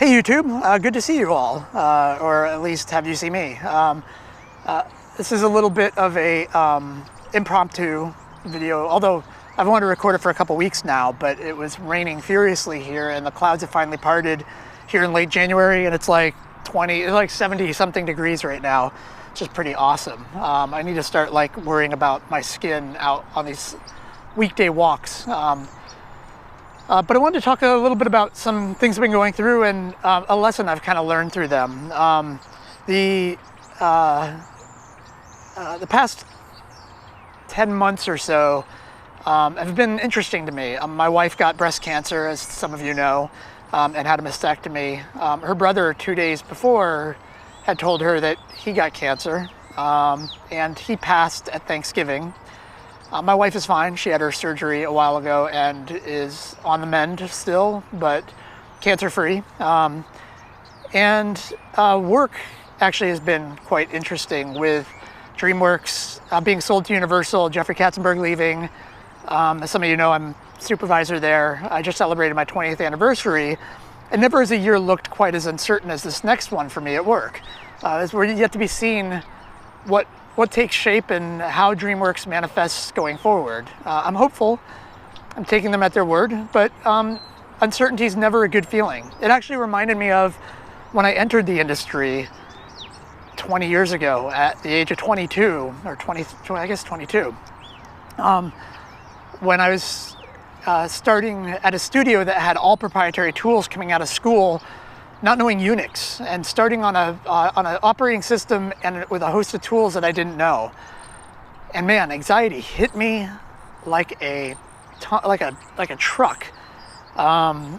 Hey YouTube, good to see you all, or at least have you see me. This is a little bit of a impromptu video, although I've wanted to record it for a couple weeks now, but it was raining furiously here and the clouds have finally parted here in late January, and it's like 70 something degrees right now, which is pretty awesome. I need to start like worrying about my skin out on these weekday walks. But I wanted to talk a little bit about some things I've been going through and a lesson I've kind of learned through them. The past 10 months or so have been interesting to me. My wife got breast cancer, as some of you know, and had a mastectomy. Her brother, 2 days before, had told her that he got cancer, and he passed at Thanksgiving. My wife is fine. She had her surgery a while ago and is on the mend still, but cancer-free. Work actually has been quite interesting with DreamWorks being sold to Universal, Jeffrey Katzenberg leaving. As some of you know, I'm supervisor there. I just celebrated my 20th anniversary, and never has a year looked quite as uncertain as this next one for me at work. We're yet to be seen what takes shape and how DreamWorks manifests going forward. I'm hopeful. I'm taking them at their word, but uncertainty is never a good feeling. It actually reminded me of when I entered the industry 20 years ago at the age of 22, or 20, I guess 22. When I was starting at a studio that had all proprietary tools coming out of school, not knowing Unix, and starting on an operating system and with a host of tools that I didn't know. And man, anxiety hit me like a truck. And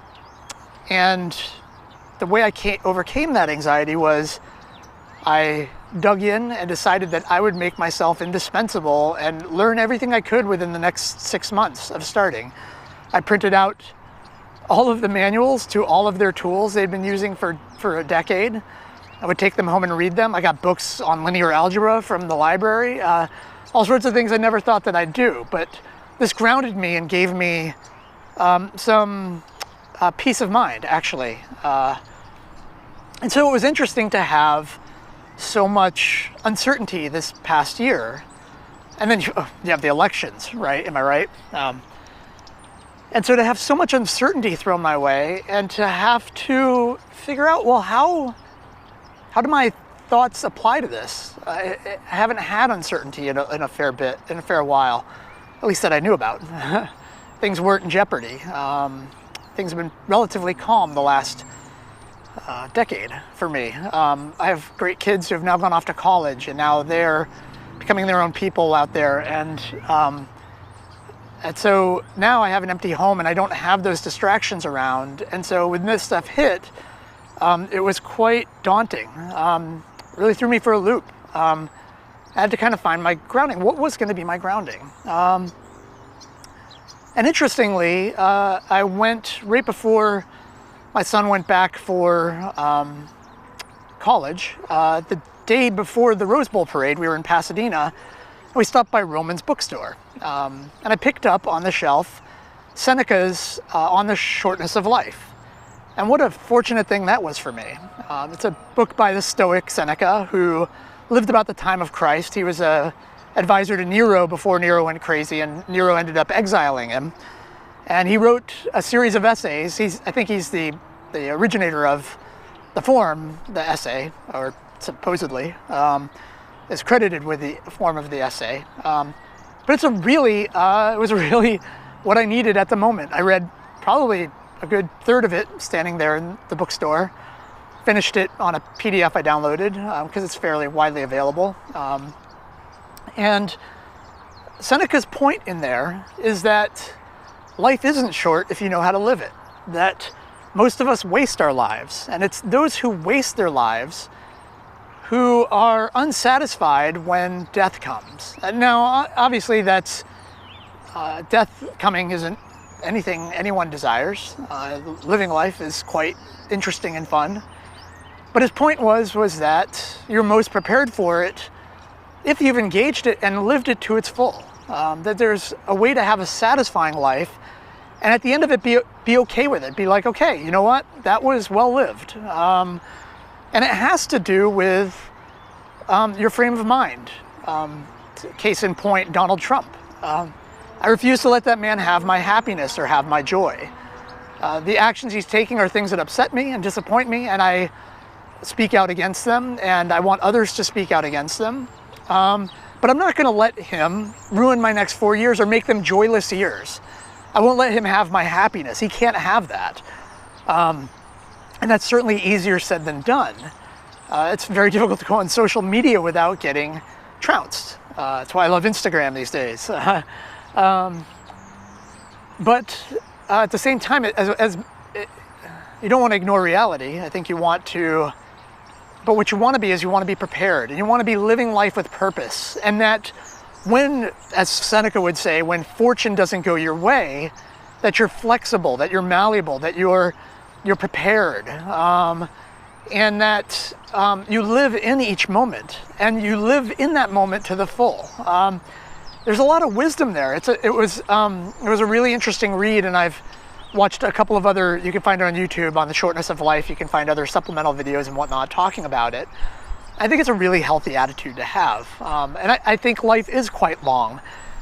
the way I overcame that anxiety was I dug in and decided that I would make myself indispensable and learn everything I could within the next 6 months of starting. I printed out all of the manuals to all of their tools they'd been using for a decade. I would take them home and read them. I got books on linear algebra from the library, all sorts of things I never thought that I'd do. But this grounded me and gave me some peace of mind, actually. And so it was interesting to have so much uncertainty this past year. And then you have the elections, right? Am I right? And so to have so much uncertainty thrown my way and to have to figure out, well, how do my thoughts apply to this? I haven't had uncertainty in a fair while, at least that I knew about. Things weren't in jeopardy. Things have been relatively calm the last decade for me. I have great kids who have now gone off to college, and now they're becoming their own people out there. And so now I have an empty home and I don't have those distractions around. And so when this stuff hit, it was quite daunting. Really threw me for a loop. I had to kind of find my grounding. What was going to be my grounding? And interestingly, I went right before my son went back for college. The day before the Rose Bowl parade, we were in Pasadena. We stopped by Roman's bookstore, and I picked up on the shelf Seneca's On the Shortness of Life. And what a fortunate thing that was for me. It's a book by the Stoic Seneca, who lived about the time of Christ. He was an advisor to Nero before Nero went crazy, and Nero ended up exiling him. And he wrote a series of essays. I think he's the originator of the form, the essay, or supposedly. Is credited with the form of the essay, but it was really what I needed at the moment. I read probably a good third of it standing there in the bookstore, finished it on a PDF I downloaded because it's fairly widely available. And Seneca's point in there is that life isn't short if you know how to live it, that most of us waste our lives, and it's those who waste their lives who are unsatisfied when death comes. Now, obviously, that's death coming isn't anything anyone desires. Living life is quite interesting and fun. But his point was that you're most prepared for it if you've engaged it and lived it to its full. That there's a way to have a satisfying life And at the end of it, be okay with it. Be like, okay, you know what? That was well lived. And it has to do with your frame of mind. Case in point, Donald Trump. I refuse to let that man have my happiness or have my joy. The actions he's taking are things that upset me and disappoint me, and I speak out against them, and I want others to speak out against them. But I'm not going to let him ruin my next 4 years or make them joyless years. I won't let him have my happiness. He can't have that. And that's certainly easier said than done. It's very difficult to go on social media without getting trounced. That's why I love Instagram these days. But at the same time, as you don't want to ignore reality. I think you want to, but what you want to be is you want to be prepared, and you want to be living life with purpose. And that when, as Seneca would say, when fortune doesn't go your way, that you're flexible, that you're malleable, that you're prepared, and that you live in each moment, and you live in that moment to the full. There's a lot of wisdom there. It was a really interesting read, and I've watched a couple of other, you can find it on YouTube on the Shortness of Life. You can find other supplemental videos and whatnot talking about it. I think it's a really healthy attitude to have. And I think life is quite long.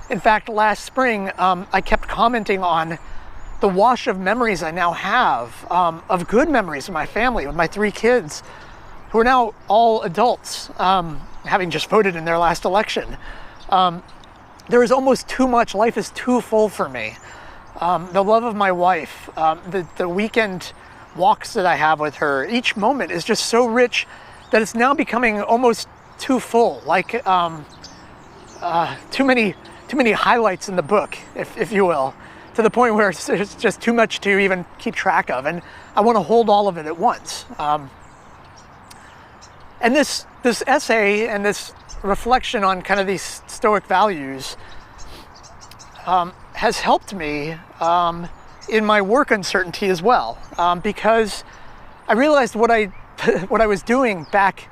In fact, last spring, I kept commenting on the wash of memories I now have, of good memories of my family, with my 3 kids, who are now all adults, having just voted in their last election. There is almost too much. Life is too full for me. The love of my wife, the weekend walks that I have with her, each moment is just so rich that it's now becoming almost too full, like too many highlights in the book, if you will, to the point where it's just too much to even keep track of, and I want to hold all of it at once. And this essay and this reflection on kind of these Stoic values has helped me in my work uncertainty as well, because I realized what I was doing back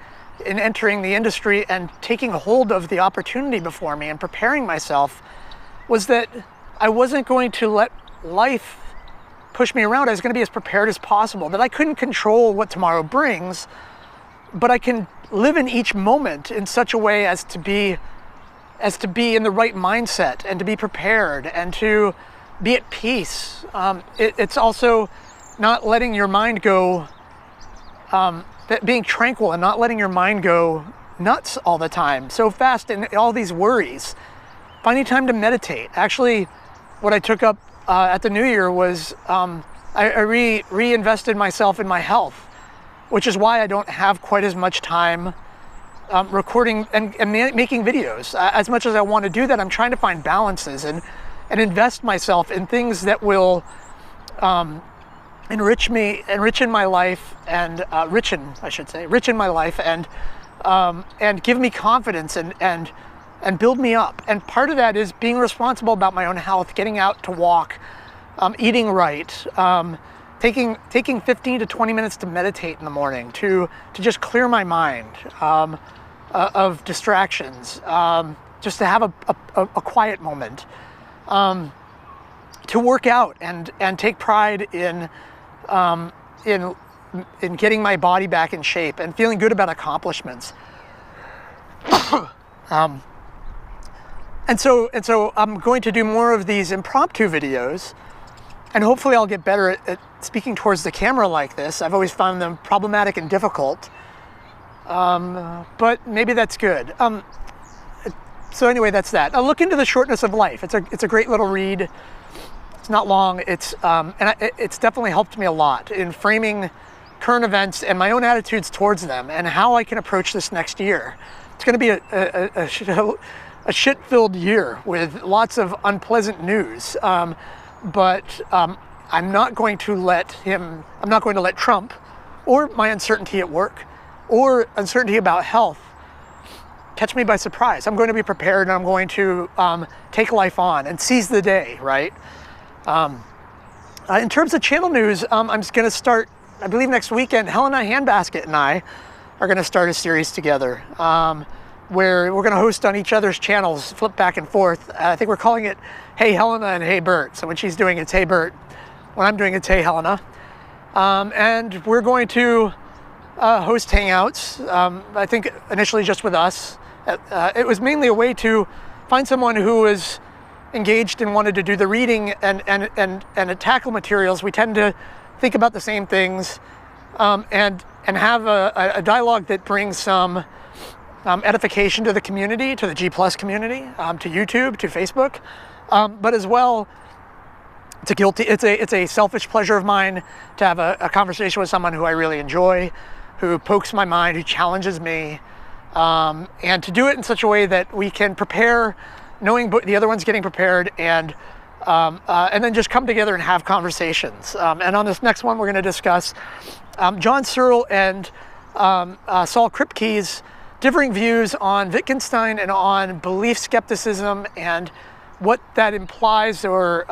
in entering the industry and taking hold of the opportunity before me and preparing myself was that I wasn't going to let life push me around. I was going to be as prepared as possible, that I couldn't control what tomorrow brings, but I can live in each moment in such a way as to be in the right mindset and to be prepared and to be at peace. It's also not letting your mind go, being tranquil and not letting your mind go nuts all the time, so fast in all these worries. Finding time to meditate. Actually, what I took up at the New Year was I reinvested myself in my health, which is why I don't have quite as much time recording and making videos. As much as I want to do that, I'm trying to find balances and invest myself in things that will enrich my life, and richen my life, and give me confidence and build me up. And part of that is being responsible about my own health, getting out to walk, eating right, taking 15 to 20 minutes to meditate in the morning, to just clear my mind of distractions, just to have a quiet moment, to work out and take pride in getting my body back in shape and feeling good about accomplishments. And so I'm going to do more of these impromptu videos, and hopefully I'll get better at speaking towards the camera like this. I've always found them problematic and difficult, but maybe that's good. So anyway, that's that. I'll look into The Shortness of Life. It's a great little read. It's not long. It's definitely helped me a lot in framing current events and my own attitudes towards them, and how I can approach this next year. It's going to be a shit-filled year with lots of unpleasant news, but I'm not going to let Trump, or my uncertainty at work, or uncertainty about health, catch me by surprise. I'm going to be prepared, and I'm going to take life on and seize the day, right? In terms of channel news, I'm just going to start, I believe next weekend, Helena Handbasket and I are going to start a series together, where we're going to host on each other's channels, flip back and forth. I think we're calling it Hey Helena and Hey Bert. So when she's doing it's Hey Bert, when I'm doing it's Hey Helena. And we're going to host hangouts, I think initially just with us. It was mainly a way to find someone who was engaged and wanted to do the reading and tackle materials. We tend to think about the same things, and have a dialogue that brings some edification to the community, to the G+ community, to YouTube, to Facebook, but as well, it's a selfish pleasure of mine to have a conversation with someone who I really enjoy, who pokes my mind, who challenges me, and to do it in such a way that we can prepare, knowing the other one's getting prepared, and then just come together and have conversations. And on this next one, we're going to discuss John Searle and Saul Kripke's differing views on Wittgenstein and on belief skepticism and what that implies, or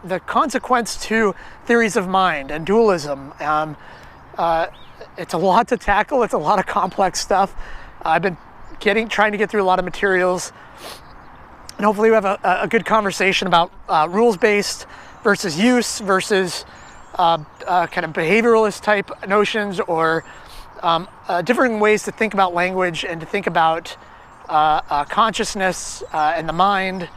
the consequence to theories of mind and dualism. It's a lot to tackle. It's a lot of complex stuff. I've been trying to get through a lot of materials, and hopefully we have a good conversation about rules-based versus use versus kind of behavioralist type notions, or different ways to think about language and to think about consciousness and the mind.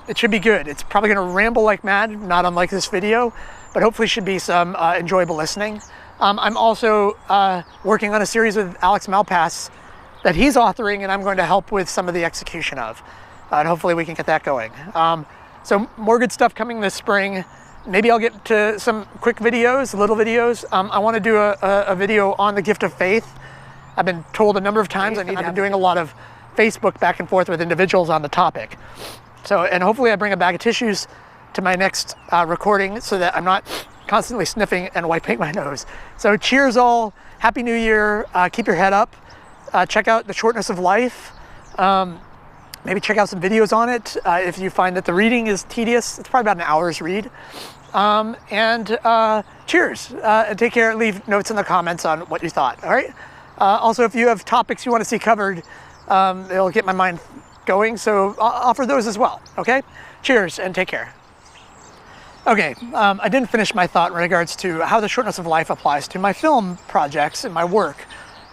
It should be good. It's probably going to ramble like mad, not unlike this video, but hopefully should be some enjoyable listening. I'm also working on a series with Alex Malpass that he's authoring, and I'm going to help with some of the execution of. And hopefully we can get that going. So more good stuff coming this spring. Maybe I'll get to some quick videos, little videos. I want to do a video on the gift of faith. I've been told a number of times I've been doing a lot of Facebook back and forth with individuals on the topic. So, and hopefully I bring a bag of tissues to my next recording so that I'm not constantly sniffing and wiping my nose. So cheers all, Happy New Year, keep your head up, check out The Shortness of Life, maybe check out some videos on it if you find that the reading is tedious. It's probably about an hour's read. Cheers, and take care. Leave notes in the comments on what you thought, all right? Also, if you have topics you want to see covered, it'll get my mind going, so I'll offer those as well, okay? Cheers, and take care. Okay, I didn't finish my thought in regards to how the shortness of life applies to my film projects and my work.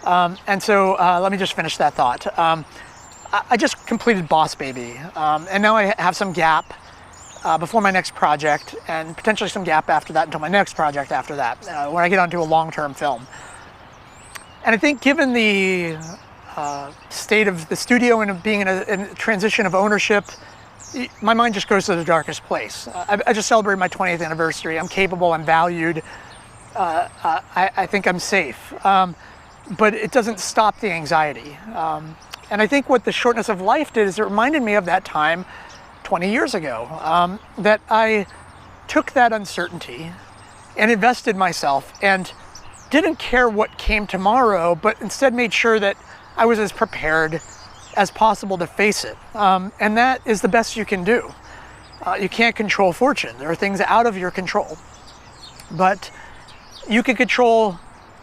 And so let me just finish that thought. I just completed Boss Baby, and now I have some gap before my next project, and potentially some gap after that until my next project after that, when I get onto a long-term film. And I think given the state of the studio and being in a transition of ownership, my mind just goes to the darkest place. I just celebrated my 20th anniversary. I'm capable, I'm valued. I think I'm safe. But it doesn't stop the anxiety. And I think what the shortness of life did is it reminded me of that time 20 years ago, that I took that uncertainty and invested myself and didn't care what came tomorrow, but instead made sure that I was as prepared as possible to face it. And that is the best you can do. You can't control fortune. There are things out of your control. But you can control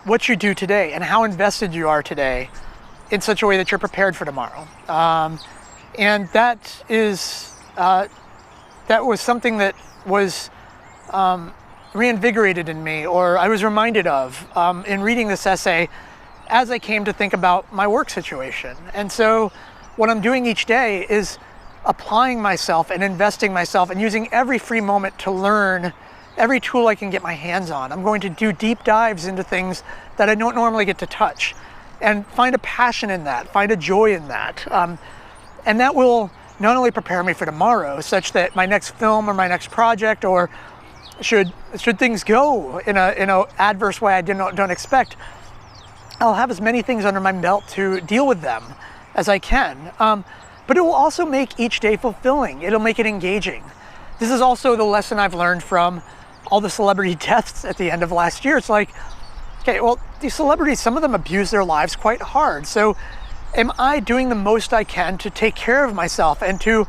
what you do today and how invested you are today in such a way that you're prepared for tomorrow. And that is, that was something that was reinvigorated in me, or I was reminded of in reading this essay as I came to think about my work situation. And so what I'm doing each day is applying myself and investing myself and using every free moment to learn every tool I can get my hands on. I'm going to do deep dives into things that I don't normally get to touch, and find a passion in that, find a joy in that. And that will not only prepare me for tomorrow, such that my next film or my next project, or should things go in a adverse way I don't expect, I'll have as many things under my belt to deal with them as I can. But it will also make each day fulfilling. It'll make it engaging. This is also the lesson I've learned from all the celebrity deaths at the end of last year. It's like, okay, well, these celebrities, some of them abuse their lives quite hard. So am I doing the most I can to take care of myself and to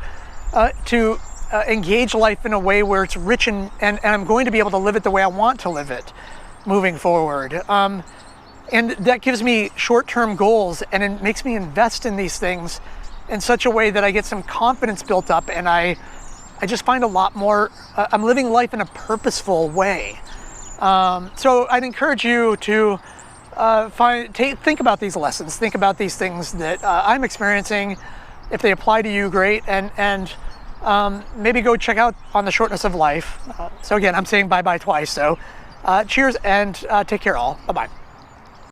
engage life in a way where it's rich and I'm going to be able to live it the way I want to live it moving forward? And that gives me short-term goals, and it makes me invest in these things in such a way that I get some confidence built up, and I I just find a lot more, I'm living life in a purposeful way. So I'd encourage you to think about these lessons, think about these things that I'm experiencing. If they apply to you, great, and maybe go check out on the Shortness of Life. So again, I'm saying bye-bye twice, so cheers and take care all. Bye-bye.